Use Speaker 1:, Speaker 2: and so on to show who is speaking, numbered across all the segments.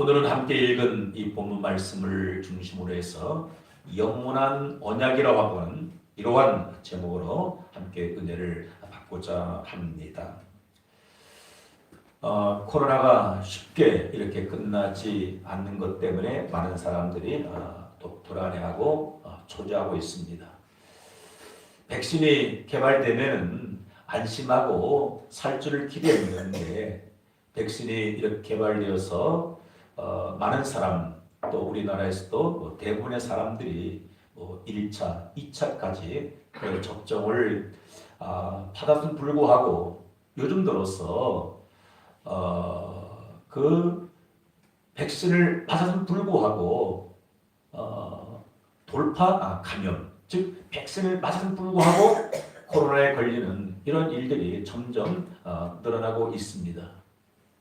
Speaker 1: 오늘은 함께 읽은 이 본문 말씀을 중심으로 해서 영원한 언약이라고 하는 이러한 제목으로 함께 은혜를 받고자 합니다. 코로나가 쉽게 이렇게 끝나지 않는 것 때문에 많은 사람들이 또 불안해하고 초조하고 있습니다. 백신이 개발되면 안심하고 살 줄을 기대했는데 백신이 이렇게 개발되어서 많은 사람 또 우리나라에서도 뭐 대부분의 사람들이 1차, 2차까지 그 접종을 받았음 불구하고 요즘 들어서 그 백신을 맞았음 불구하고 감염, 즉 백신을 맞았음 불구하고 코로나에 걸리는 이런 일들이 점점 늘어나고 있습니다.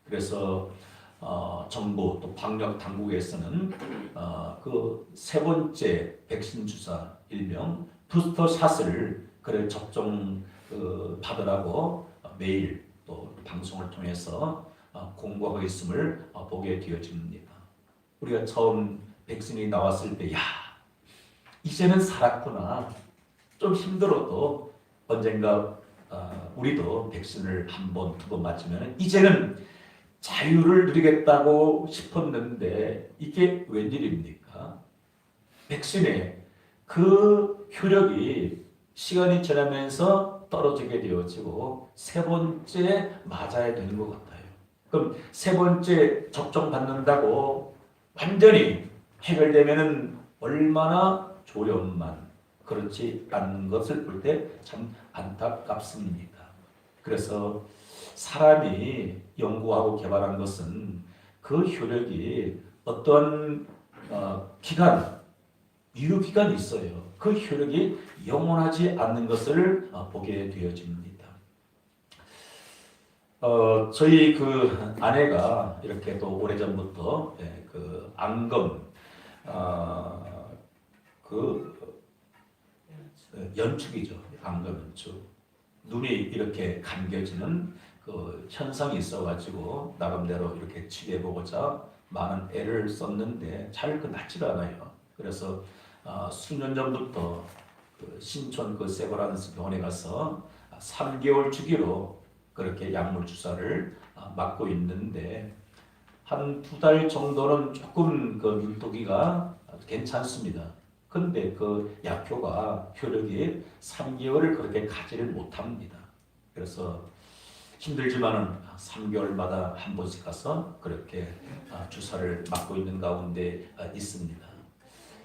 Speaker 1: 그래서 정부 또 방역 당국에서는 그 세 번째 백신 주사 일명 부스터 샷을 그래 접종 받으라고 매일 또 방송을 통해서 공고하고 있음을 보게 되어집니다. 우리가 처음 백신이 나왔을 때, 이제는 살았구나. 좀 힘들어도 언젠가 우리도 백신을 한 번, 두 번 맞으면 이제는 자유를 누리겠다고 싶었는데 이게 웬일입니까? 백신의 그 효력이 시간이 지나면서 떨어지게 되어지고 세 번째 맞아야 되는 것 같아요. 그럼 세 번째 접종 받는다고 완전히 해결되면은 얼마나 좋으련만 그렇지 않는 것을 볼 때 참 안타깝습니다. 그래서 사람이 연구하고 개발한 것은 그 효력이 어떤 기간, 유효기간이 있어요. 그 효력이 영원하지 않는 것을 보게 되어집니다. 저희 그 아내가 이렇게 또 오래전부터 그 안검, 그 연축이죠. 안검 연축. 눈이 이렇게 감겨지는 그 현상이 있어가지고 나름대로 이렇게 치료해보고자 많은 애를 썼는데 잘 낫지가 않아요. 그래서 수년 전부터 그 신촌 그 세브란스 병원에 가서 3개월 주기로 그렇게 약물 주사를 맞고 있는데 한 2달 정도는 조금 그 윤도기가 괜찮습니다. 근데 그 약효가 효력이 3개월을 그렇게 가지를 못합니다. 그래서 힘들지만은 3개월마다 한 번씩 가서 그렇게 주사를 맞고 있는 가운데 있습니다.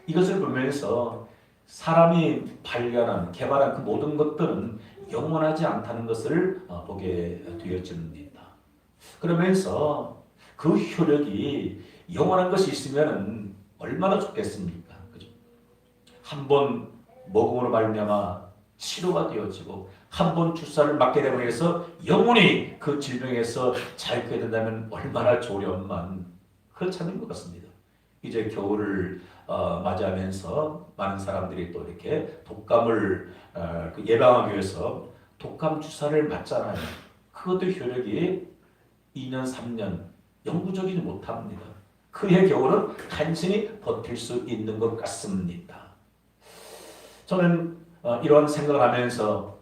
Speaker 1: 이것을 보면서 사람이 발견한, 개발한 그 모든 것들은 영원하지 않다는 것을 보게 되어집니다. 그러면서 그 효력이 영원한 것이 있으면 얼마나 좋겠습니까? 한 번 먹음으로 말미암아 치료가 되어지고 한 번 주사를 맞게 되고 해서 영원히 그 질병에서 자유케 된다면 얼마나 좋으련만 그렇지 않은 것 같습니다. 이제 겨울을 맞이하면서 많은 사람들이 또 이렇게 독감을 예방하기 위해서 독감 주사를 맞잖아요. 그것도 효력이 2년, 3년 영구적이지 못합니다. 그의 겨울은 간신히 버틸 수 있는 것 같습니다. 저는 이러한 생각을 하면서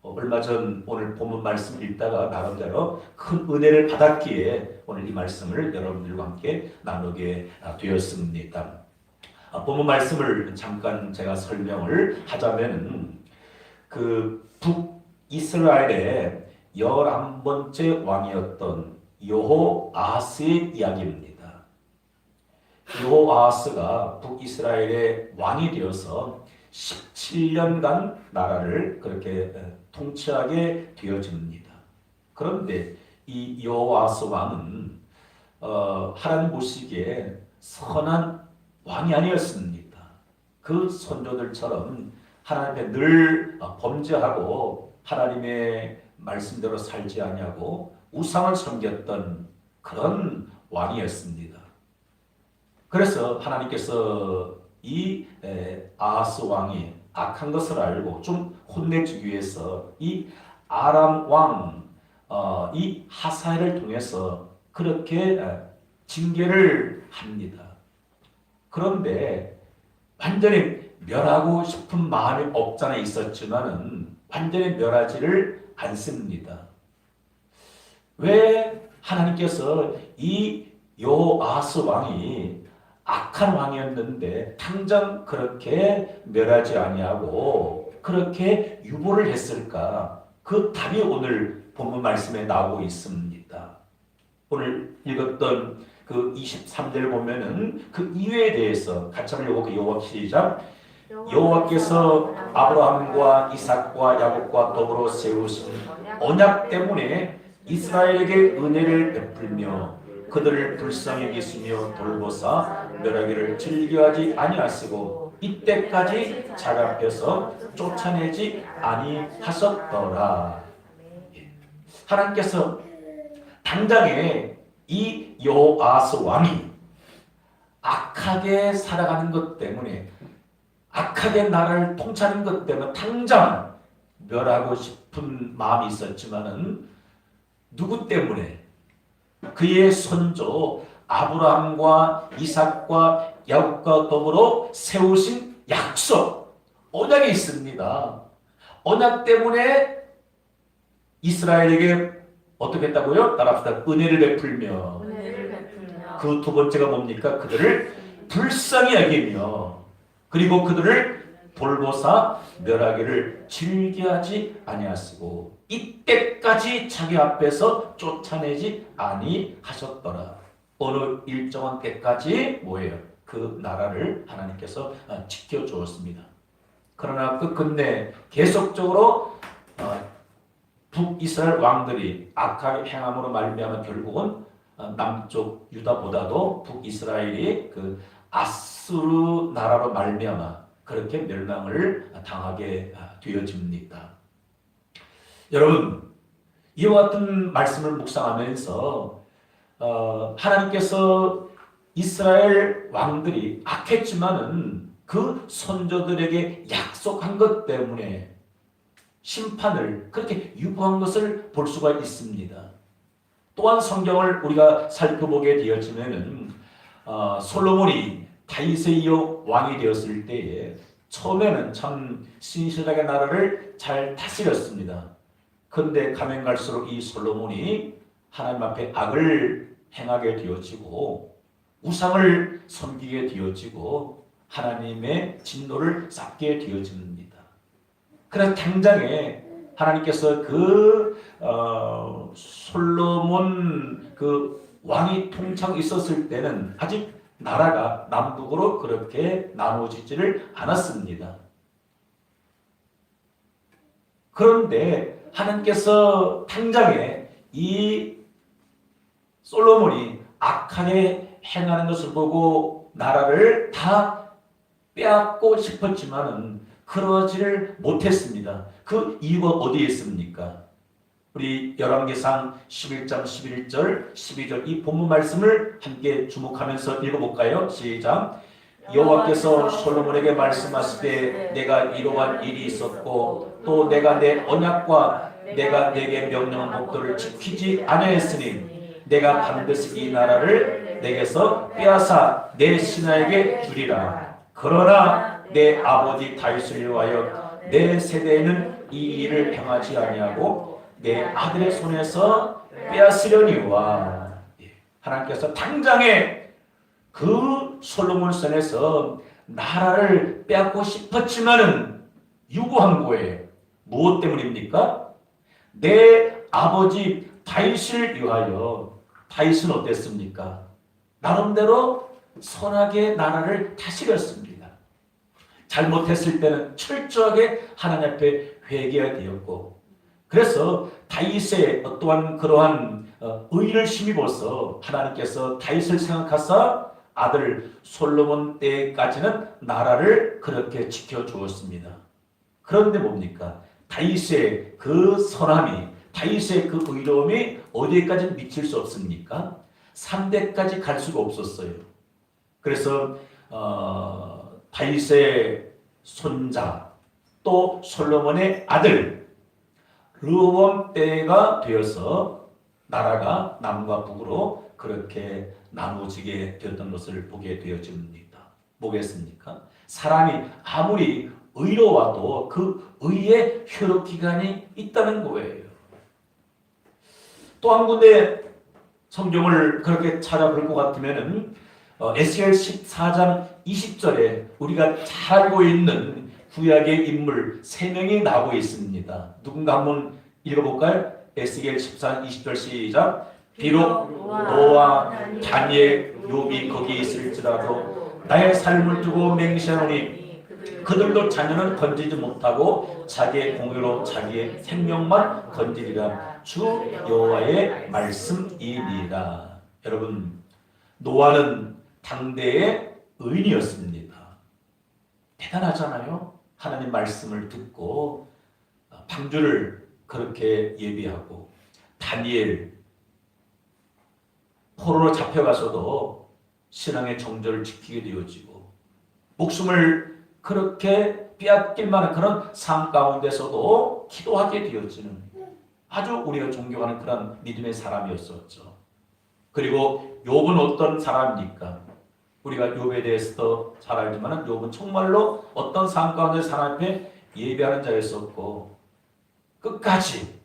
Speaker 1: 얼마 전 오늘 본문 말씀 읽다가 나름대로 큰 은혜를 받았기에 오늘 이 말씀을 여러분들과 함께 나누게 되었습니다. 본문 말씀을 잠깐 제가 설명을 하자면 그 북이스라엘의 11번째 왕이었던 여호아하스의 이야기입니다. 여호아하스가 북이스라엘의 왕이 되어서 17년간 나라를 그렇게 통치하게 되어집니다. 그런데 이 여호아스 왕은 하나님 보시기에 선한 왕이 아니었습니다. 그 선조들처럼 하나님 앞에 늘 범죄하고 하나님의 말씀대로 살지 아니하고 우상을 섬겼던 그런 왕이었습니다. 그래서 하나님께서 이 아하스 왕이 악한 것을 알고 좀 혼내주기 위해서 이 아람 왕 이 하사엘을 통해서 그렇게 징계를 합니다. 그런데 완전히 멸하고 싶은 마음이 없잖아 있었지만은 완전히 멸하지를 않습니다. 왜 하나님께서 이 요아스 왕이 악한 왕이었는데 당장 그렇게 멸하지 아니하고 그렇게 유보를 했을까? 그 답이 오늘 본문 말씀에 나오고 있습니다. 오늘 읽었던 그 23절 보면은 그 이유에 대해서 같이 한번 읽어볼게요. 여호와 시작. 여호와께서 아브라함과 이삭과 야곱과 더불어 세우신 언약 때문에 이스라엘에게 은혜를 베풀며 그들을 불쌍히 여기시며 돌보사 멸하기를 즐겨하지 아니하시고 이때까지 자기 앞에서 쫓아내지 아니하셨더라. 하나님께서 당장에 이 여호아스 왕이 악하게 살아가는 것 때문에 악하게 나라를 통치하는 것 때문에 당장 멸하고 싶은 마음이 있었지만은 누구 때문에? 그의 손조 아브라함과 이삭과 야곱과 더불어 세우신 약속, 언약이 있습니다. 언약 때문에 이스라엘에게 어떻게 했다고요? 따라합시다. 은혜를 베풀며. 그 두 번째가 뭡니까? 그들을 불쌍히 여기며 그리고 그들을 돌보사 멸하기를 즐겨하지 아니하시고 이때까지 자기 앞에서 쫓아내지 아니하셨더라. 어느 일정한 때까지 뭐예요? 그 나라를 하나님께서 지켜주었습니다. 그러나 끝끝내 계속적으로 북이스라엘 왕들이 악하게 행함으로 말미암아 결국은 남쪽 유다보다도 북이스라엘이 그 아수르 나라로 말미암아 그렇게 멸망을 당하게 되어집니다. 여러분, 이와 같은 말씀을 묵상하면서 하나님께서 이스라엘 왕들이 악했지만은 그 선조들에게 약속한 것 때문에 심판을 그렇게 유보한 것을 볼 수가 있습니다. 또한 성경을 우리가 살펴보게 되어지면은 솔로몬이 다윗에 이어 왕이 되었을 때에 처음에는 참 신실하게 나라를 잘 다스렸습니다. 그런데 가면 갈수록 이 솔로몬이 하나님 앞에 악을 행하게 되어지고 우상을 섬기게 되어지고 하나님의 진노를 쌓게 되어집니다. 그래서 당장에 하나님께서 그 솔로몬 그 왕이 통치하고 있었을 때는 아직 나라가 남북으로 그렇게 나눠지지를 않았습니다. 그런데 하나님께서 당장에 이 솔로몬이 악하게 행하는 것을 보고 나라를 다 빼앗고 싶었지만은 그러지를 못했습니다. 그 이유가 어디에 있습니까? 우리 열왕기상 11장 11절 12절 이 본문 말씀을 함께 주목하면서 읽어볼까요? 시작. 여호와께서 솔로몬에게 말씀하시되 내가 이러한 일이 있었고 또 내가 내 언약과 내가 내게 명령한 법도를 지키지 아니하였으니 내가 반드시 이 나라를 내게서 빼앗아 내 신하에게 주리라. 그러나 내 아버지 다윗을 위하여 내 세대에는 이 일을 행하지 아니하고 내 아들의 손에서 빼앗으려니와. 하나님께서 당장에 그 솔로몬 손에서 나라를 빼앗고 싶었지만은 유고한 거예요. 무엇 때문입니까? 내 아버지 다윗을 위하여. 다윗은 어땠습니까? 나름대로 선하게 나라를 다스렸습니다. 잘못했을 때는 철저하게 하나님 앞에 회개해야 되었고, 그래서 다윗의 또한 그러한 의를 힘입어서 하나님께서 다윗을 생각하사 아들 솔로몬 때까지는 나라를 그렇게 지켜주었습니다. 그런데 뭡니까? 다윗의 그 선함이, 다윗의 그 의로움이 어디까지 미칠 수 없습니까? 3대까지 갈 수가 없었어요. 그래서 다윗의 손자 또 솔로몬의 아들 르호보암 때가 되어서 나라가 남과 북으로 그렇게 나눠지게 되었던 것을 보게 되어집니다. 뭐겠습니까? 사람이 아무리 의로와도 그 의의 효력 기간이 있다는 거예요. 또 한 군데 성경을 그렇게 찾아볼 것 같으면은 에스겔 14장 20절에 우리가 잘 알고 있는 구약의 인물 3명이 나오고 있습니다. 누군가 한번 읽어볼까요? 에스겔 14장 20절 시작. 비록 노아, 다니엘, 욥이 거기 있을지라도 나의 삶을 두고 맹세하노니 그들도 자녀는 건지지 못하고 자기의 공의로 자기의 생명만 건지리라. 주 여호와의 말씀이니라. 여러분, 노아는 당대의 의인이었습니다. 대단하잖아요. 하나님 말씀을 듣고 방주를 그렇게 예비하고, 다니엘 포로로 잡혀가서도 신앙의 정절을 지키게 되어지고, 목숨을 그렇게 빼앗길 만한 그런 삶 가운데서도 기도하게 되어지는 아주 우리가 존경하는 그런 믿음의 사람이었었죠. 그리고 욥은 어떤 사람입니까? 우리가 욥에 대해서도 잘 알지만 욥은 정말로 어떤 삶 가운데 하나님 앞에 예배하는 자였었고 끝까지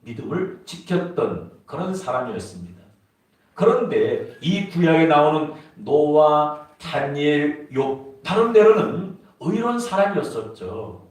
Speaker 1: 믿음을 지켰던 그런 사람이었습니다. 그런데 이 구약에 나오는 노아, 다니엘, 욥 나름대로는 의로운 사람이었었죠.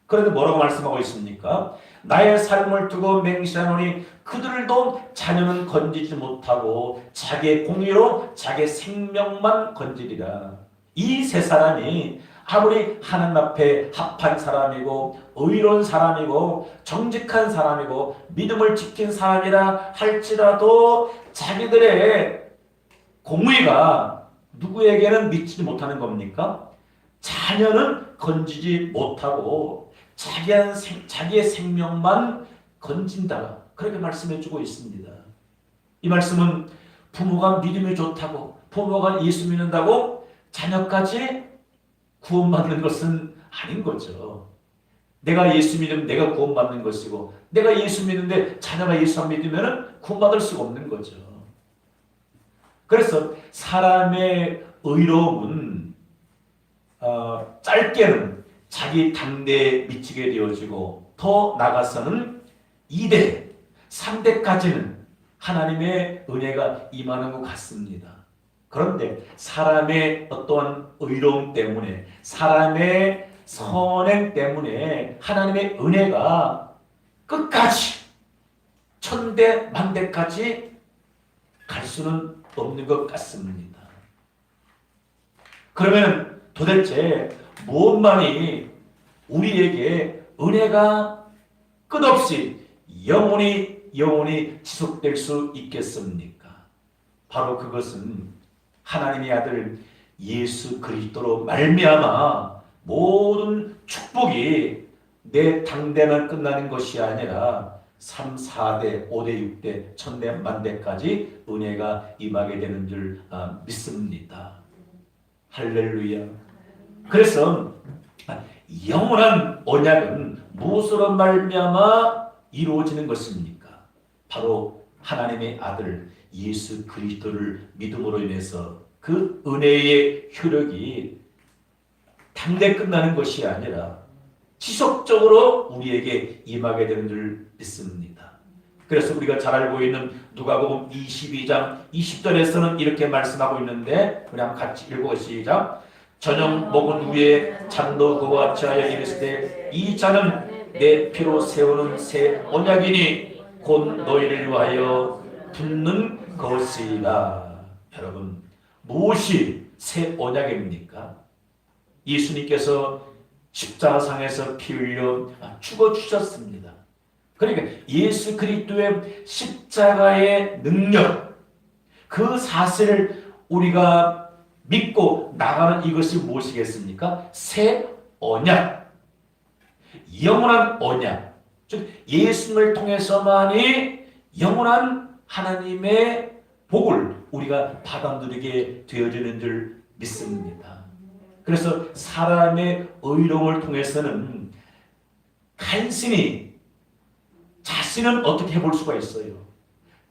Speaker 1: 그런데 뭐라고 말씀하고 있습니까? 나의 삶을 두고 맹세하노니 그들도 자녀는 건지지 못하고 자기의 공의로 자기의 생명만 건지리라. 이 세 사람이 아무리 하나님 앞에 합한 사람이고 의로운 사람이고 정직한 사람이고 믿음을 지킨 사람이라 할지라도 자기들의 공의가 누구에게는 미치지 못하는 겁니까? 자녀는 건지지 못하고 자기의 생명만 건진다. 그렇게 말씀해주고 있습니다. 이 말씀은 부모가 믿음이 좋다고, 부모가 예수 믿는다고 자녀까지 구원받는 것은 아닌 거죠. 내가 예수 믿으면 내가 구원받는 것이고, 내가 예수 믿는데 자녀가 예수 안 믿으면 구원받을 수가 없는 거죠. 그래서 사람의 의로움은 짧게는 자기 당대에 미치게 되어지고 더 나아가서는 2대, 3대까지는 하나님의 은혜가 임하는 것 같습니다. 그런데 사람의 어떠한 의로움 때문에, 사람의 선행 때문에 하나님의 은혜가 끝까지 천대, 만대까지 갈 수는 없는 것 같습니다. 그러면 도대체 무엇만이 우리에게 은혜가 끝없이 영원히 지속될 수 있겠습니까? 바로 그것은 하나님의 아들 예수 그리스도로 말미암아 모든 축복이 내 당대만 끝나는 것이 아니라 3, 4대, 5대, 6대, 천대, 만대까지 은혜가 임하게 되는 줄 믿습니다. 할렐루야. 그래서 영원한 언약은 무엇으로 말미암아 이루어지는 것입니까? 바로 하나님의 아들 예수 그리스도를 믿음으로 인해서 그 은혜의 효력이 당대 끝나는 것이 아니라 지속적으로 우리에게 임하게 되는 줄 믿습니다. 그래서 우리가 잘 알고 있는 누가복음 22장 20절에서는 이렇게 말씀하고 있는데 우리 한번 같이 읽고 시작. 저녁 먹은 후에 장로 그와 같이 하여 이르시되 이 잔은 내 피로 세우는 새 언약이니 곧 너희를 위하여 붓는 것이라. 여러분, 무엇이 새 언약입니까? 예수님께서 십자가상에서 피 흘려 죽어주셨습니다. 그러니까 예수 그리스도의 십자가의 능력, 그 사실을 우리가 믿고 나가는 이것이 무엇이겠습니까? 새 언약, 영원한 언약, 즉 예수님을 통해서만이 영원한 하나님의 복을 우리가 받아 누리게 되어지는 줄 믿습니다. 그래서 사람의 의로움을 통해서는 간신히 자신은 어떻게 해볼 수가 있어요?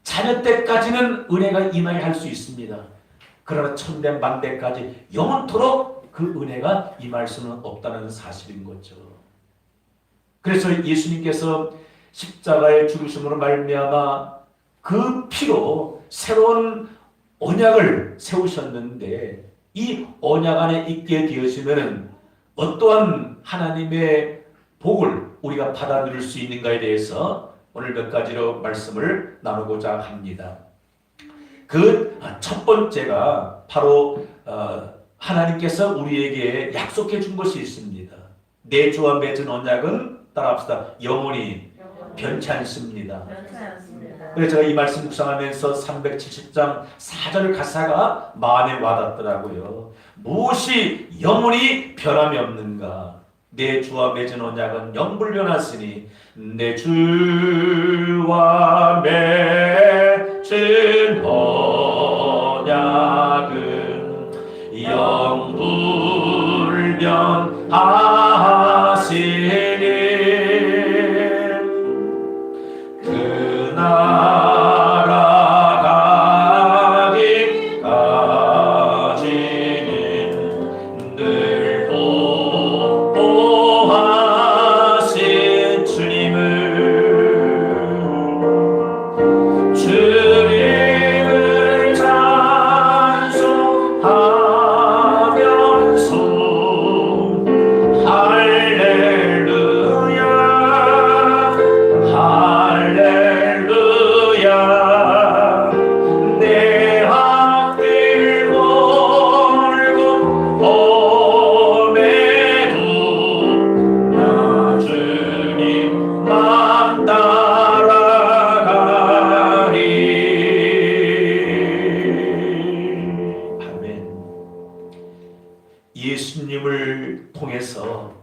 Speaker 1: 자녀 때까지는 은혜가 임하게 할 수 있습니다. 그러나 천대 만대까지 영원토록 그 은혜가 임할 수는 없다는 사실인 거죠. 그래서 예수님께서 십자가의 죽으심으로 말미암아 그 피로 새로운 언약을 세우셨는데, 이 언약 안에 있게 되어지면 어떠한 하나님의 복을 우리가 받아들일 수 있는가에 대해서 오늘 몇 가지로 말씀을 나누고자 합니다. 그 첫 번째가 바로 하나님께서 우리에게 약속해 준 것이 있습니다. 내 주와 맺은 언약은 따라합시다. 영원히 변치 않습니다. 그래서 제가 이 말씀 묵상하면서 370장 4절 가사가 마음에 와닿더라고요. 무엇이 영원히 변함이 없는가? 내 주와 맺은 언약은 영불변하시니 내 주와 맺은 언약은 영불변하시니 그 나라 가기까지는 늘 보호하신 주님을 찬송하면서 할렐루야 할렐루야 내 앞길 멀고 험해도 나 주님만 따라가리. 아멘. 예수님을 통해서,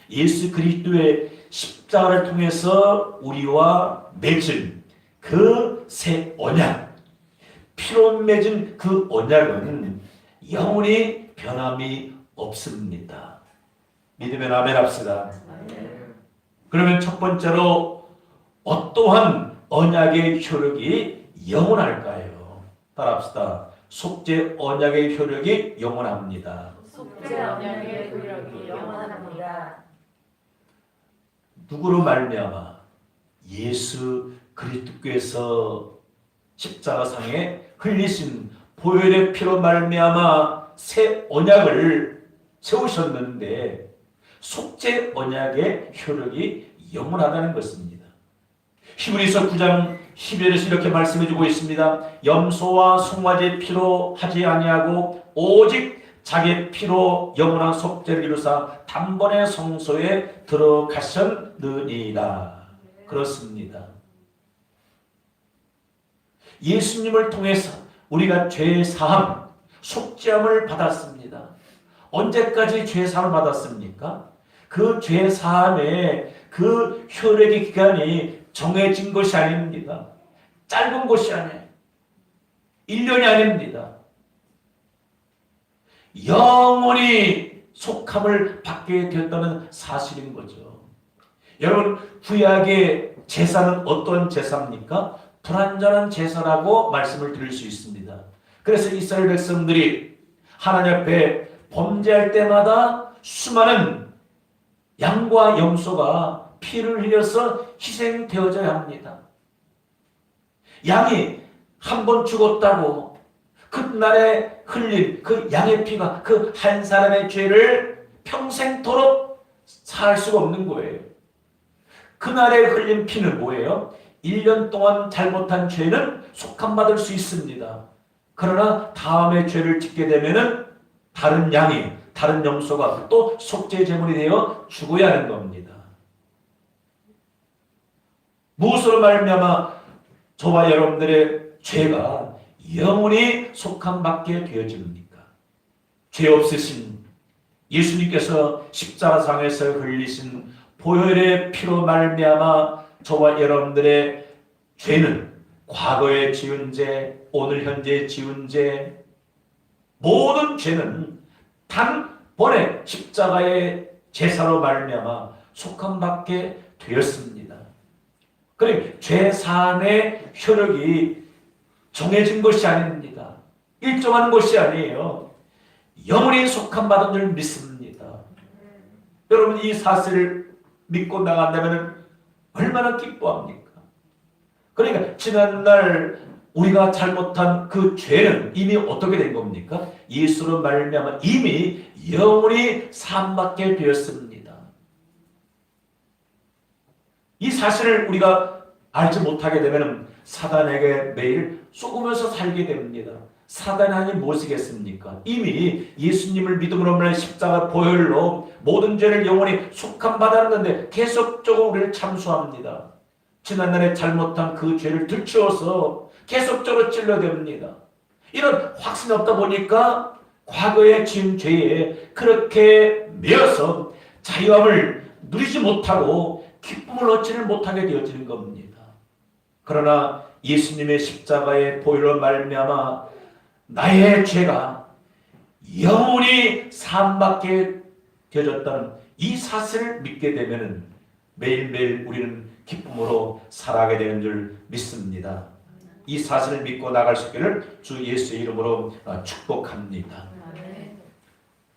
Speaker 1: 예수 그리스도의 십자가를 통해서 우리와 맺은 그 새 언약, 피로 맺은 그 언약은 영원히 변함이 없습니다. 믿으면 아멘 합시다. 그러면 첫 번째로 어떠한 언약의 효력이 영원할까요? 따라합시다. 속죄 언약의 효력이 영원합니다.
Speaker 2: 속죄 언약의 효력이 영원합니다.
Speaker 1: 누구로 말미암아? 예수 그리스도께서 십자가상에 흘리신 보혈의 피로 말미암아 새 언약을 세우셨는데, 속죄 언약의 효력이 영원하다는 것입니다. 히브리서 9장 10절에서 이렇게 말씀해주고 있습니다. 염소와 송아지의 피로 하지 아니하고 오직 자기의 피로 영원한 속죄를 이루사 단번에 성소에 들어가셨느니라. 그렇습니다. 예수님을 통해서 우리가 죄 사함, 속죄함을 받았습니다. 언제까지 죄 사함을 받았습니까? 그 죄 사함의 그 효력의 기간이 정해진 것이 아닙니다. 짧은 것이 아니에요. 1년이 아닙니다. 영원히 속함을 받게 되었다는 사실인 거죠. 여러분, 구약의 제사는 어떤 제사입니까? 불완전한 제사라고 말씀을 드릴 수 있습니다. 그래서 이스라엘 백성들이 하나님 앞에 범죄할 때마다 수많은 양과 염소가 피를 흘려서 희생되어져야 합니다. 양이 한 번 죽었다고 그날에 흘린 그 양의 피가 그 한 사람의 죄를 평생토록 사할 수가 없는 거예요. 그날에 흘린 피는 뭐예요? 1년 동안 잘못한 죄는 속함받을 수 있습니다. 그러나 다음에 죄를 짓게 되면은 다른 양이, 다른 염소가 또 속죄 제물이 되어 죽어야 하는 겁니다. 무엇으로 말미암아 저와 여러분들의 죄가 영원히 속함받게 되어집니까? 죄 없으신 예수님께서 십자가상에서 흘리신 보혈의 피로 말미암아 저와 여러분들의 죄는 과거에 지은 죄, 오늘 현재 지은 죄, 모든 죄는 단번에 십자가의 제사로 말미암아 속함받게 되었습니다. 그러니 죄 사함의 효력이 정해진 것이 아닙니다. 일정한 것이 아니에요. 영원히 속한 받은 줄 믿습니다. 여러분 이 사실을 믿고 나간다면 얼마나 기뻐합니까? 그러니까 지난날 우리가 잘못한 그 죄는 이미 어떻게 된 겁니까? 예수로 말미암아 이미 영원히 사함받게 되었습니다. 이 사실을 우리가 알지 못하게 되면 사단에게 매일 속으면서 살게 됩니다. 사단이 아닌 무엇이겠습니까? 이미 예수님을 믿음으로 말해 십자가 보혈로 모든 죄를 영원히 속함 받았는데 계속적으로 우리를 참수합니다. 지난날에 잘못한 그 죄를 들추어서 계속적으로 찔러댑니다. 이런 확신이 없다 보니까 과거에 지은 죄에 그렇게 매여서 자유함을 누리지 못하고 기쁨을 얻지를 못하게 되어지는 겁니다. 그러나 예수님의 십자가의 보혈로 말미암아 나의 죄가 영원히 사함받게 되어졌다는 이 사실을 믿게 되면 매일매일 우리는 기쁨으로 살아가게 되는 줄 믿습니다. 이 사실을 믿고 나갈 수 있기를 주 예수의 이름으로 축복합니다.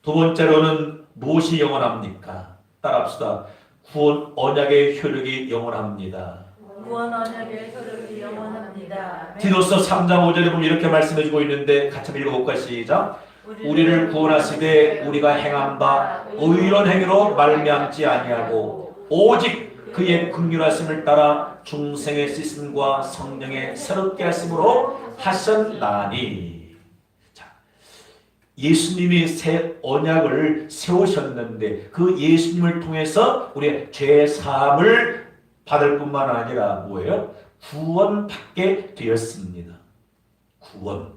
Speaker 1: 두 번째로는 무엇이 영원합니까? 따라합시다. 구원 언약의 효력이 영원합니다.
Speaker 2: 구원 언약의 효력이 영원합니다.
Speaker 1: 디도서 3장 5절에 보면 이렇게 말씀해주고 있는데 같이 한번 읽어볼까요? 시작. 우리를 구원하시되 우리가 행한 바 의로운 행위로 말미암지 아니하고 오직 그의 긍휼하심을 따라 중생의 씻음과 성령의 새롭게 하심으로 하셨나니. 자, 예수님이 새 언약을 세우셨는데 그 예수님을 통해서 우리의 죄 사함을 받을 뿐만 아니라 뭐예요? 구원받게 되었습니다. 구원.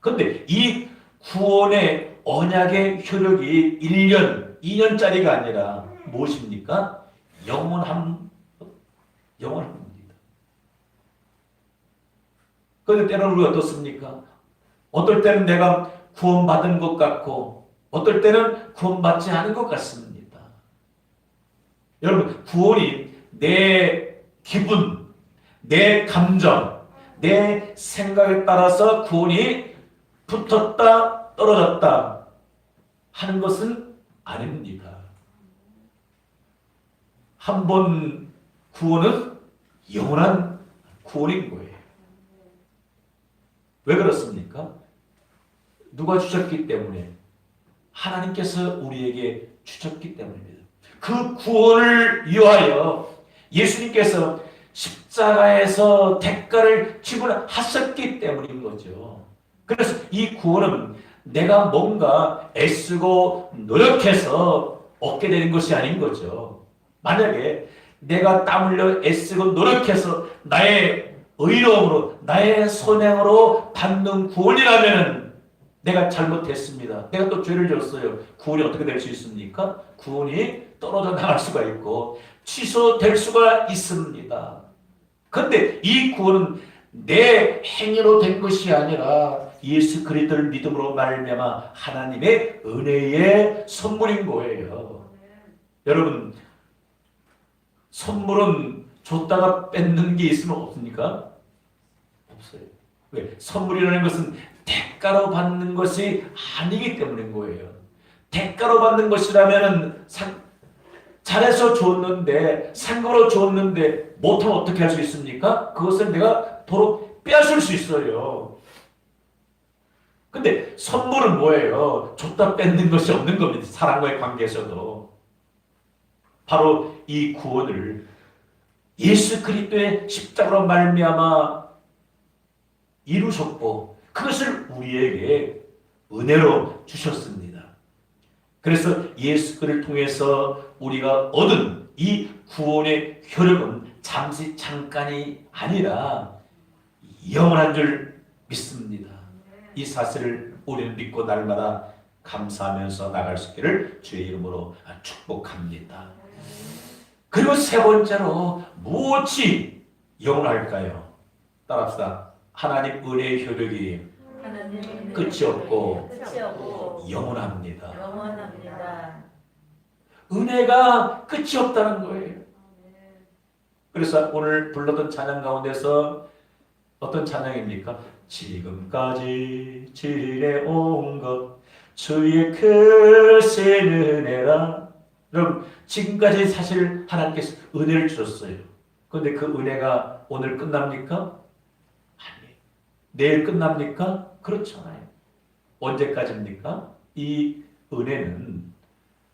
Speaker 1: 그런데 이 구원의 언약의 효력이 1년, 2년짜리가 아니라 무엇입니까? 영원합니다. 그런데 때로는 우리가 어떻습니까? 어떨 때는 내가 구원받은 것 같고 어떨 때는 구원받지 않은 것 같습니다. 여러분 구원이 내 기분, 내 감정, 내 생각에 따라서 구원이 붙었다 떨어졌다 하는 것은 아닙니다. 한 번 구원은 영원한 구원인 거예요. 왜 그렇습니까? 누가 주셨기 때문에 하나님께서 우리에게 주셨기 때문입니다. 그 구원을 위하여 예수님께서 십자가에서 대가를 지불하셨기 때문인 거죠. 그래서 이 구원은 내가 뭔가 애쓰고 노력해서 얻게 되는 것이 아닌 거죠. 만약에 내가 땀 흘려 애쓰고 노력해서 나의 의로움으로 나의 선행으로 받는 구원이라면 내가 잘못했습니다. 내가 또 죄를 졌어요. 구원이 어떻게 될 수 있습니까? 구원이 떨어져 나갈 수가 있고 취소될 수가 있습니다. 그런데 이 구원은 내 행위로 된 것이 아니라 예수 그리스도를 믿음으로 말미암아 하나님의 은혜의 선물인 거예요. 여러분 선물은 줬다가 뺏는 게 있으면 없습니까? 없어요. 왜? 선물이라는 것은 대가로 받는 것이 아니기 때문인 거예요. 대가로 받는 것이라면 잘해서 줬는데 상금으로 줬는데 못하면 어떻게 할 수 있습니까? 그것을 내가 도로 빼앗을 수 있어요. 근데 선물은 뭐예요? 줬다 뺏는 것이 없는 겁니다. 사람과의 관계에서도. 바로 이 구원을 예수 그리스도의 십자가로 말미암아 이루셨고 그것을 우리에게 은혜로 주셨습니다. 그래서 예수 그리스도를 통해서 우리가 얻은 이 구원의 효력은 잠시 잠깐이 아니라 영원한 줄 믿습니다. 이 사실을 우리는 믿고 날마다 감사하면서 나갈 수 있기를 주의 이름으로 축복합니다. 그리고 세 번째로 무엇이 영원할까요? 따라합시다. 하나님 은혜의 효력이 끝이 없고 영원합니다. 은혜가 끝이 없다는 거예요. 그래서 오늘 불렀던 찬양 가운데서 어떤 찬양입니까? 지금까지 지내온 것 주의 크신 은혜라. 여러분, 지금까지 사실 하나님께서 은혜를 주셨어요. 그런데 그 은혜가 오늘 끝납니까? 아니에요. 내일 끝납니까? 그렇지 않아요. 언제까지입니까? 이 은혜는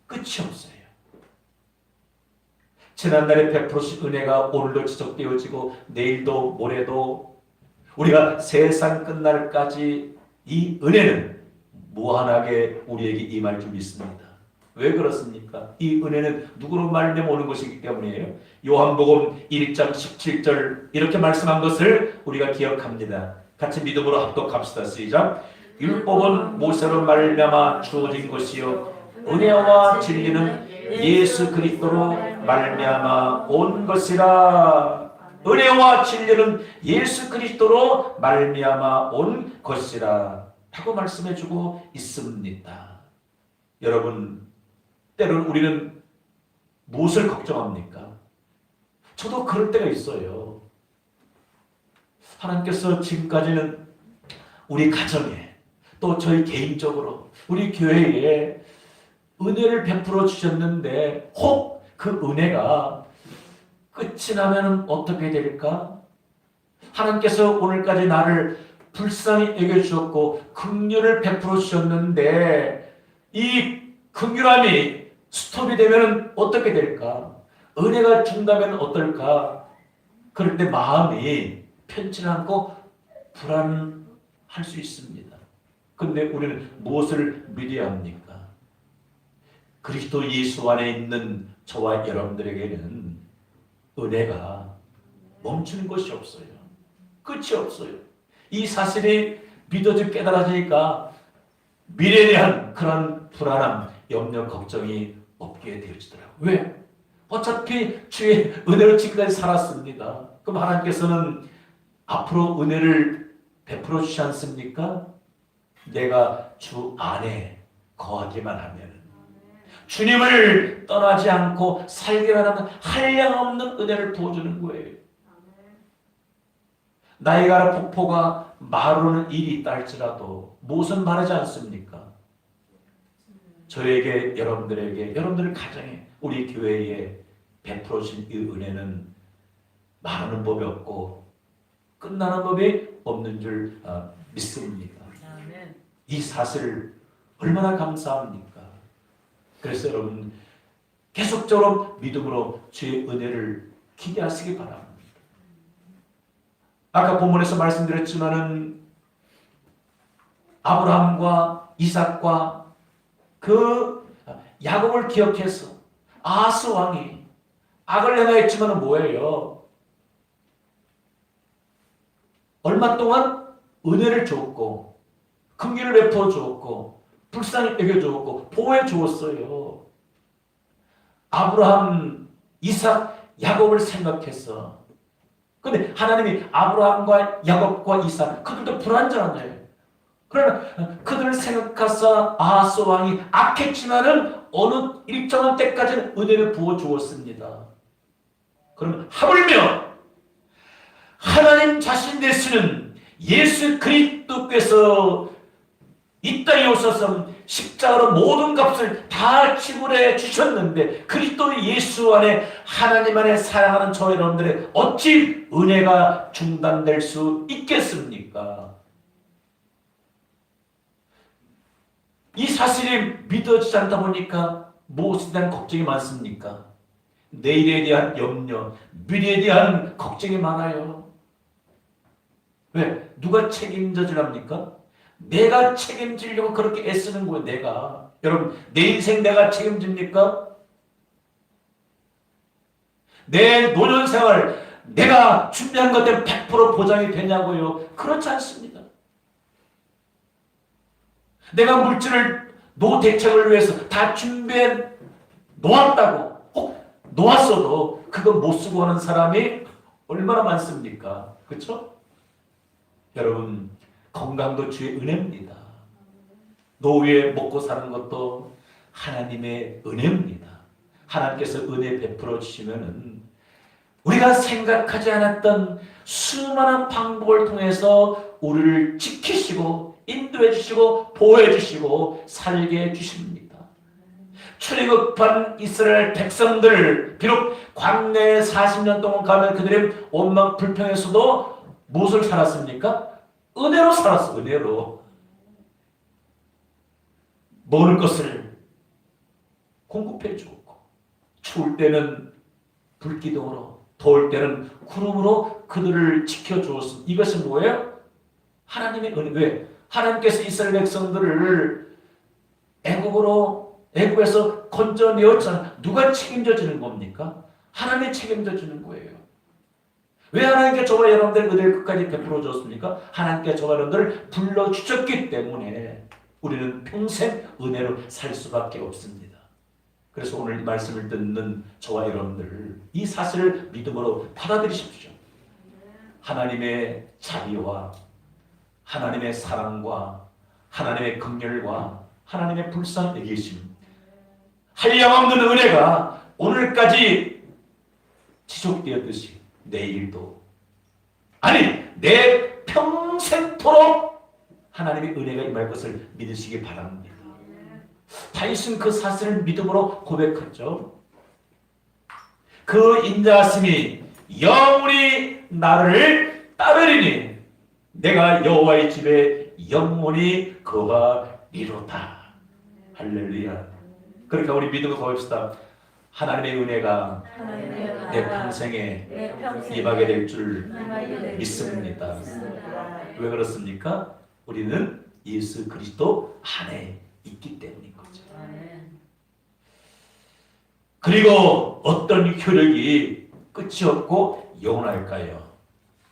Speaker 1: 끝이 없어요. 지난날에 베푸신 은혜가 오늘도 지속되어지고 내일도 모레도 우리가 세상 끝날까지 이 은혜는 무한하게 우리에게 임할 줄 믿습니다. 왜 그렇습니까? 이 은혜는 누구로 말미암아 오는 것이기 때문이에요. 요한복음 1장 17절 이렇게 말씀한 것을 우리가 기억합니다. 같이 믿음으로 합독합시다. 시작. 율법은 모세로 말미암아 주어진 것이요 은혜와 진리는 예수 그리스도로 말미암아 온 것이라. 은혜와 진리는 예수 그리스도로 말미암아 온 것이라 하고 말씀해주고 있습니다. 여러분, 때로는 우리는 무엇을 걱정합니까? 저도 그럴 때가 있어요. 하나님께서 지금까지는 우리 가정에 또 저희 개인적으로 우리 교회에 은혜를 베풀어 주셨는데 혹 그 은혜가 끝이 나면 어떻게 될까? 하나님께서 오늘까지 나를 불쌍히 여겨주셨고 긍휼을 베풀어 주셨는데 이 긍휼함이 스톱이 되면 어떻게 될까? 은혜가 중단하면 어떨까? 그럴 때 마음이 편치 않고 불안할 수 있습니다. 그런데 우리는 무엇을 믿어야 합니까? 그리스도 예수 안에 있는 저와 여러분들에게는 은혜가 멈추는 것이 없어요. 끝이 없어요. 이 사실이 믿어지고 깨달아지니까 미래에 대한 그런 불안함, 염려, 걱정이 없게 되어지더라고요. 왜? 어차피 주의 은혜로 지금까지 살았습니다. 그럼 하나님께서는 앞으로 은혜를 베풀어 주시지 않습니까? 내가 주 안에 거하기만 하면 주님을 떠나지 않고 살기만 하면 한량없는 은혜를 부어주는 거예요. 나이가라 폭포가 마르는 일이 있다 할지라도 무엇은 말하지 않습니까? 저에게, 여러분들에게, 여러분들 가정에, 우리 교회에 베풀어 주신 이 은혜는 마르는 법이 없고 끝나는 법이 없는 줄 믿습니다. 이 사실을 얼마나 감사합니까? 그래서 여러분 계속적으로 믿음으로 주의 은혜를 기대하시기 바랍니다. 아까 본문에서 말씀드렸지만은 아브라함과 이삭과 그 야곱을 기억해서 아하스 왕이 악을 행하였지만은 뭐예요? 얼마 동안 은혜를 주었고 긍휼을 베풀어 주었고 불쌍히 여겨 주었고 보호해 주었어요. 아브라함, 이삭, 야곱을 생각해서. 근데 하나님이 아브라함과 야곱과 이삭 그들도 불완전하네요. 그러나 그들을 생각하사 아하스 왕이 악했지만은 어느 일정한 때까지는 은혜를 부어 주었습니다. 그러면 하물며 하나님 자신 되시는 예수 그리스도께서 이 땅에 오셔서 십자가로 모든 값을 다 지불해 주셨는데 그리스도 예수 안에 하나님 안에 사랑하는 저 여러분들의 어찌 은혜가 중단될 수 있겠습니까? 이 사실이 믿어지지 않다 보니까 무엇에 대한 걱정이 많습니까? 내일에 대한 염려, 미래에 대한 걱정이 많아요. 왜? 누가 책임져 주랍니까? 내가 책임지려고 그렇게 애쓰는 거예요. 내가. 여러분, 내 인생 내가 책임집니까? 내 노년생활 내가 준비한 것 때문에 100% 보장이 되냐고요? 그렇지 않습니다. 내가 물질을 노대책을 위해서 다 준비해 놓았다고 혹 놓았어도 그거 못 쓰고 하는 사람이 얼마나 많습니까? 그렇죠? 여러분, 건강도 주의 은혜입니다. 노후에 먹고 사는 것도 하나님의 은혜입니다. 하나님께서 은혜 베풀어 주시면은 우리가 생각하지 않았던 수많은 방법을 통해서 우리를 지키시고 인도해 주시고 보호해 주시고 살게 해 주십니다. 출애굽한 이스라엘 백성들, 비록 광야에 40년 동안 가면 그들의 온갖 불평에서도 무엇을 살았습니까? 은혜로 살았어. 은혜로. 먹을 것을 공급해 주었고, 추울 때는 불기둥으로, 더울 때는 구름으로 그들을 지켜주었습니다. 이것은 뭐예요? 하나님의 은혜. 왜? 하나님께서 이스라엘 백성들을 애굽에서 건져내었잖아. 누가 책임져 주는 겁니까? 하나님이 책임져 주는 거예요. 왜 하나님께 저와 여러분들 은혜를 끝까지 베풀어 줬습니까? 하나님께 저와 여러분들을 불러주셨기 때문에 우리는 평생 은혜로 살 수밖에 없습니다. 그래서 오늘 이 말씀을 듣는 저와 여러분들, 이 사실을 믿음으로 받아들이십시오. 하나님의 자비와 하나님의 사랑과 하나님의 긍휼과 하나님의 불쌍히 계심, 한량없는 은혜가 오늘까지 지속되었듯이 내일도, 아니 내 평생토록 하나님의 은혜가 임할 것을 믿으시기 바랍니다. 다윗은 그 사실을 믿음으로 고백했죠. 그 인자하심이 영원히 나를 따르리니 내가 여호와의 집에 영원히 거하리로다. 할렐루야. 그러니까 우리 믿음으로 고백합시다. 하나님의 은혜가 내 평생에 임하게 될 줄 믿습니다. 왜 그렇습니까? 우리는 예수 그리스도 안에 있기 때문인 거죠. 그리고 어떤 효력이 끝이 없고 영원할까요?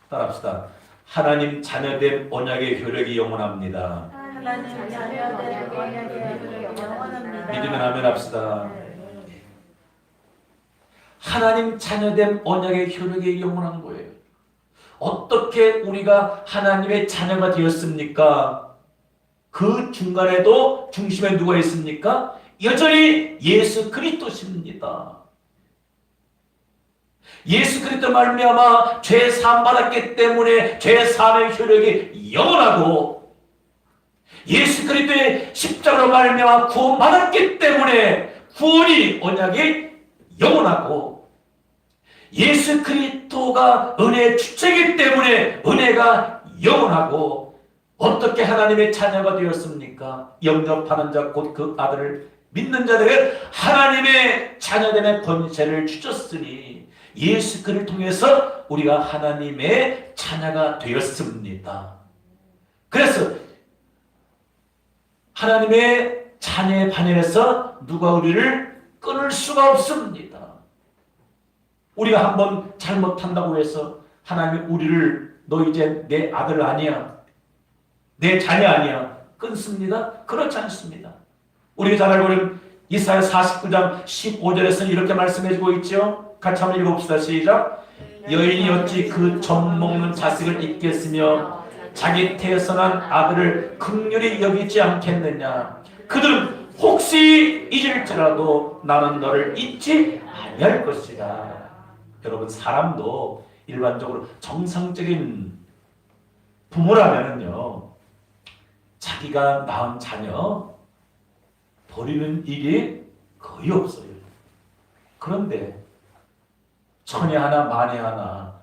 Speaker 1: 따라합시다. 하나님 자녀된 언약의 효력이 영원합니다.
Speaker 2: 하나님 자녀된 언약의 효력이 영원합니다.
Speaker 1: 믿으면 아멘 합시다. 하나님 자녀된 언약의 효력이 영원한 거예요. 어떻게 우리가 하나님의 자녀가 되었습니까? 그 중간에도 중심에 누가 있습니까? 여전히 예수 그리스도십니다. 예수 그리스도 말미암아 죄 사함 받았기 때문에 죄 사함의 효력이 영원하고, 예수 그리스도의 십자가로 말미암아 구원 받았기 때문에 구원이 언약이 영원하고, 예수 그리스도가 은혜의 주체이기 때문에 은혜가 영원하고, 어떻게 하나님의 자녀가 되었습니까? 영접하는 자 곧 그 아들을 믿는 자들에게 하나님의 자녀됨의 권세를 주셨으니 예수 그리스도를 통해서 우리가 하나님의 자녀가 되었습니다. 그래서 하나님의 자녀의 반열에서 누가 우리를 끊을 수가 없습니다. 우리가 한번 잘못한다고 해서 하나님이 우리를 너 이제 내 아들 아니야, 내 자녀 아니야 끊습니다? 그렇지 않습니다. 우리가 잘 알고 있는 이사야 49장 15절에서는 이렇게 말씀해주고 있죠. 같이 한번 읽어봅시다. 시작. 여인이 어찌 그 젖 먹는 자식을 잊겠으며 자기 태어난 아들을 긍휼히 여기지 않겠느냐. 그들은 혹시 잊을지라도 나는 너를 잊지 아니할 것이다. 여러분, 사람도 일반적으로 정상적인 부모라면은요, 자기가 낳은 자녀 버리는 일이 거의 없어요. 그런데 천에 하나 만에 하나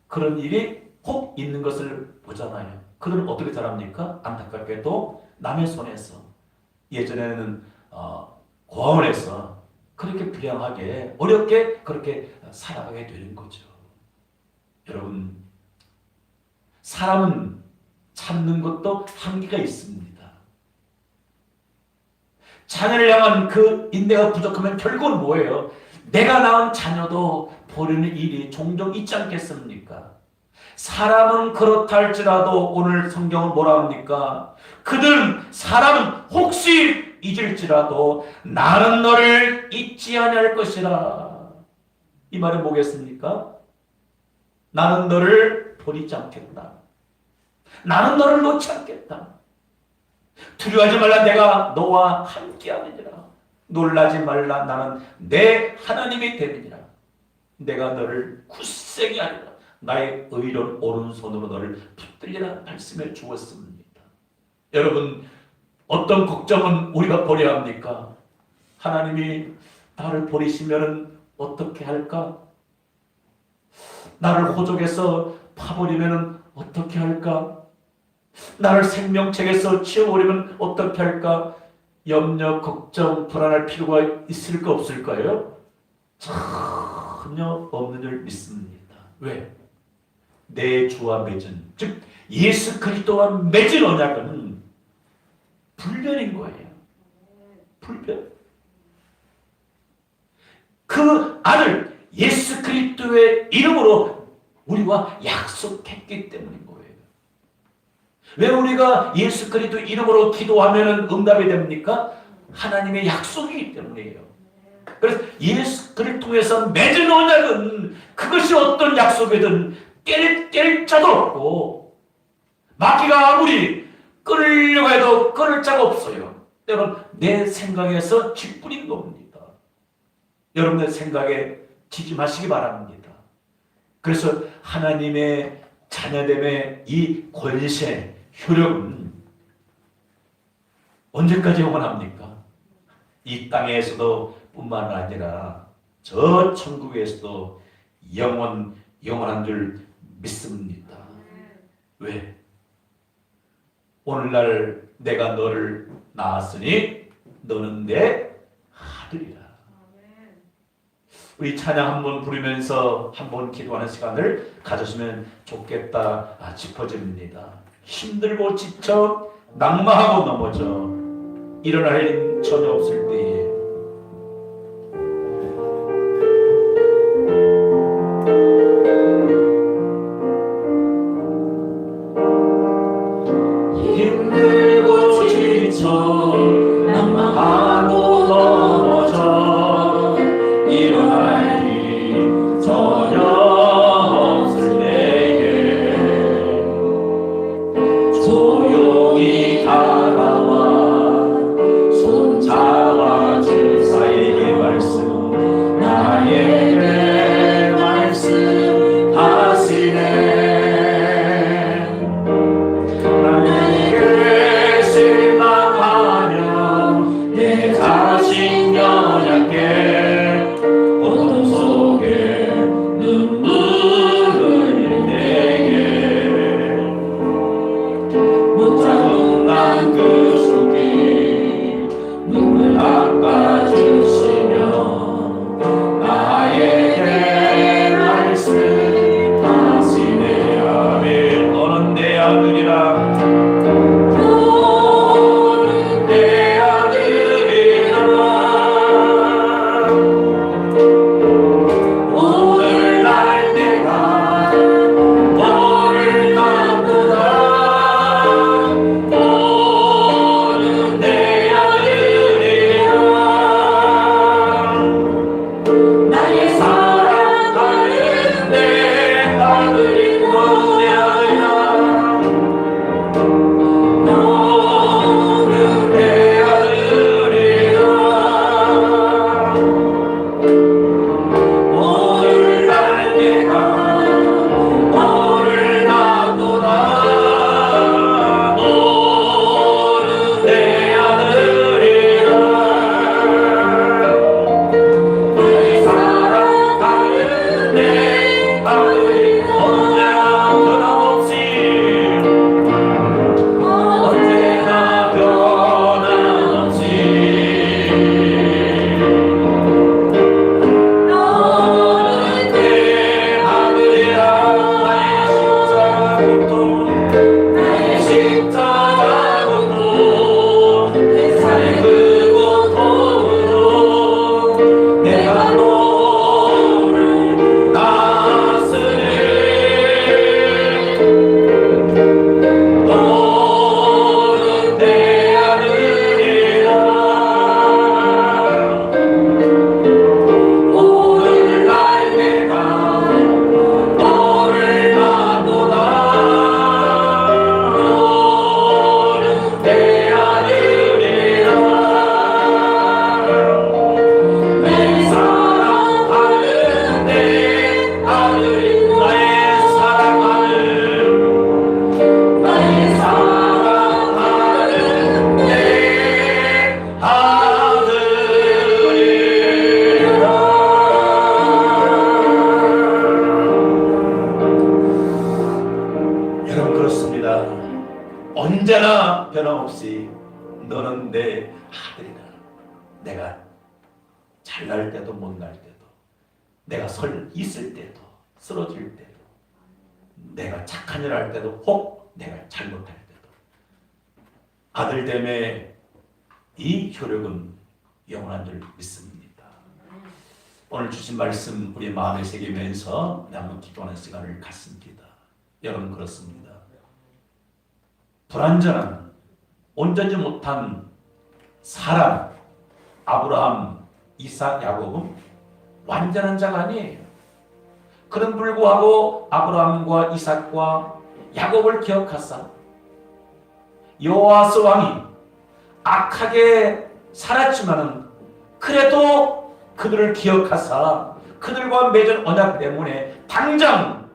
Speaker 1: 그런 일이 꼭 있는 것을 보잖아요. 그들은 어떻게 자랍니까? 안타깝게도 남의 손에서, 예전에는 고아원에서 그렇게 불량하게 어렵게 그렇게 살아가게 되는 거죠. 여러분, 사람은 참는 것도 한계가 있습니다. 자녀를 향한 그 인내가 부족하면 결국은 뭐예요? 내가 낳은 자녀도 버리는 일이 종종 있지 않겠습니까? 사람은 그렇다 할지라도 오늘 성경은 뭐라 합니까? 사람은 혹시 잊을지라도 나는 너를 잊지 아니할 것이라. 이 말은 뭐겠습니까? 나는 너를 버리지 않겠다. 나는 너를 놓지 않겠다. 두려워하지 말라, 내가 너와 함께하느니라. 놀라지 말라, 나는 내 하나님이 되느니라. 내가 너를 굳세게 하리라. 나의 의로운 오른손으로 너를 붙들리라 말씀해 주었습니다. 여러분, 어떤 걱정은 우리가 버려야 합니까? 하나님이 나를 버리시면 어떻게 할까? 나를 호적에서 파버리면 어떻게 할까? 나를 생명책에서 치워버리면 어떻게 할까? 염려, 걱정, 불안할 필요가 있을까 없을까요? 전혀 없는 줄 믿습니다. 왜? 내 주와 맺은, 즉 예수 그리스도와 맺은 언약은 불변인 거예요. 불변. 그 아들 예수 그리스도의 이름으로 우리와 약속했기 때문인 거예요. 왜 우리가 예수 그리스도 이름으로 기도하면 응답이 됩니까? 하나님의 약속이기 때문이에요. 그래서 예수 그리스도를 통해서 맺은 언약은 그것이 어떤 약속이든 깰 자도 없고 마귀가 아무리 끊으려고 해도 끊을 자가 없어요. 여러분, 내 생각에서 짓뿐인 겁니다. 여러분의 생각에 지지 마시기 바랍니다. 그래서 하나님의 자녀됨의 이 권세, 효력은 언제까지 영원합니까? 이 땅에서도 뿐만 아니라 저 천국에서도 영원한 줄 믿습니다. 왜? 오늘날 내가 너를 낳았으니 너는 내 아들이라. 우리 찬양 한번 부르면서 한번 기도하는 시간을 가졌으면 좋겠다 짚어집니다. 힘들고 지쳐 낙마하고 넘어져 일어날 힘 전혀 없을 때에 힘들고 지쳐 낙마하고 넘어져 일어날 힘 전혀 없을 때에 조용히 다가와 손 잡아 너는 내 아들이다. 내가 잘날 때도 못날 때도, 내가 있을 때도 쓰러질 때도, 내가 착한 일 할 때도, 혹 내가 잘못할 때도 아들됨의 이 효력은 영원한 줄 믿습니다. 오늘 주신 말씀 우리 마음에 새기면서 한번 기도하는 시간을 갖습니다. 여러분, 그렇습니다. 불완전한, 온전히 못한 사람 아브라함, 이삭, 야곱은 완전한 자가 아니에요. 그런 불구하고 아브라함과 이삭과 야곱을 기억하사 여호와스 왕이 악하게 살았지만은 그래도 그들을 기억하사 그들과 맺은 언약 때문에 당장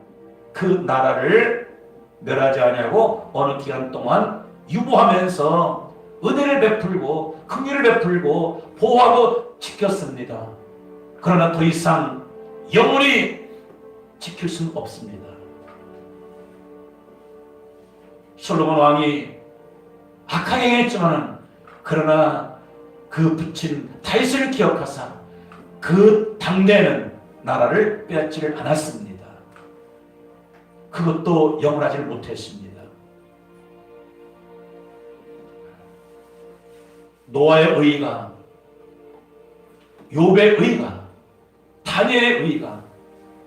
Speaker 1: 그 나라를 멸하지 아니하고 어느 기간 동안 유보하면서 은혜를 베풀고 긍휼을 베풀고 보호하고 지켰습니다. 그러나 더 이상 영원히 지킬 수는 없습니다. 솔로몬 왕이 악하게 행했지만 그러나 그 부친 다윗을 기억하사 그 당대에는 나라를 빼앗지를 않았습니다. 그것도 영원하지 못했습니다. 노아의 의가, 욥의 의가, 다니엘의 의가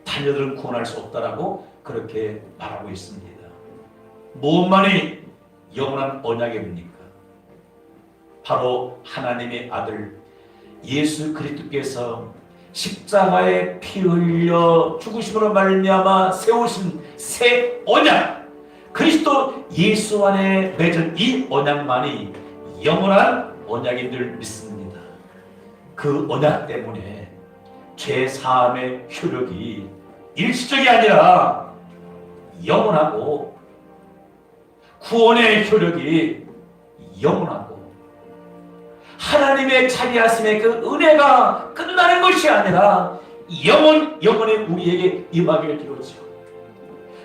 Speaker 1: 자녀들은 구원할 수 없다라고 그렇게 말하고 있습니다. 무엇만이 영원한 언약입니까? 바로 하나님의 아들 예수 그리스도께서 십자가에 피 흘려 죽으심으로 말미암아 세우신 새 언약, 그리스도 예수 안에 맺은 이 언약만이 영원한 언약인 줄 믿습니다. 그 언약 때문에 죄 사함의 효력이 일시적이 아니라 영원하고, 구원의 효력이 영원하고, 하나님의 자비하심의 그 은혜가 끝나는 것이 아니라 영원히 우리에게 임하게 되었죠.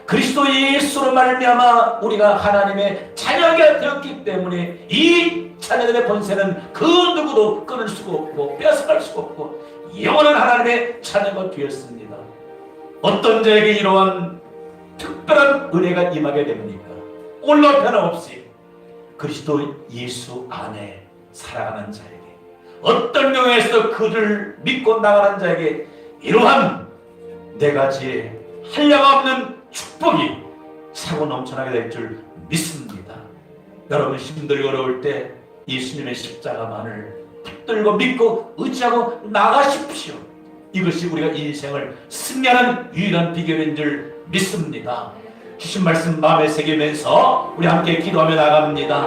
Speaker 1: 그리스도 예수로 말미암아 우리가 하나님의 자녀가 되었기 때문에 이 자녀들의 본세는 그 누구도 끊을 수가 없고 빼앗아갈 수가 없고 영원한 하나님의 자녀가 되었습니다. 어떤 자에게 이러한 특별한 은혜가 임하게 됩니까? 올라 변함없이 그리스도 예수 안에 살아가는 자에게, 어떤 경우에서 그를 믿고 나가는 자에게 이러한 네 가지의 한량 없는 축복이 차고 넘쳐나게 될 줄 믿습니다. 여러분, 힘들고 어려울 때 예수님의 십자가만을 붙들고 믿고 의지하고 나가십시오. 이것이 우리가 인생을 승리하는 유일한 비결인 줄 믿습니다. 주신 말씀 마음에 새기면서 우리 함께 기도하며 나갑니다.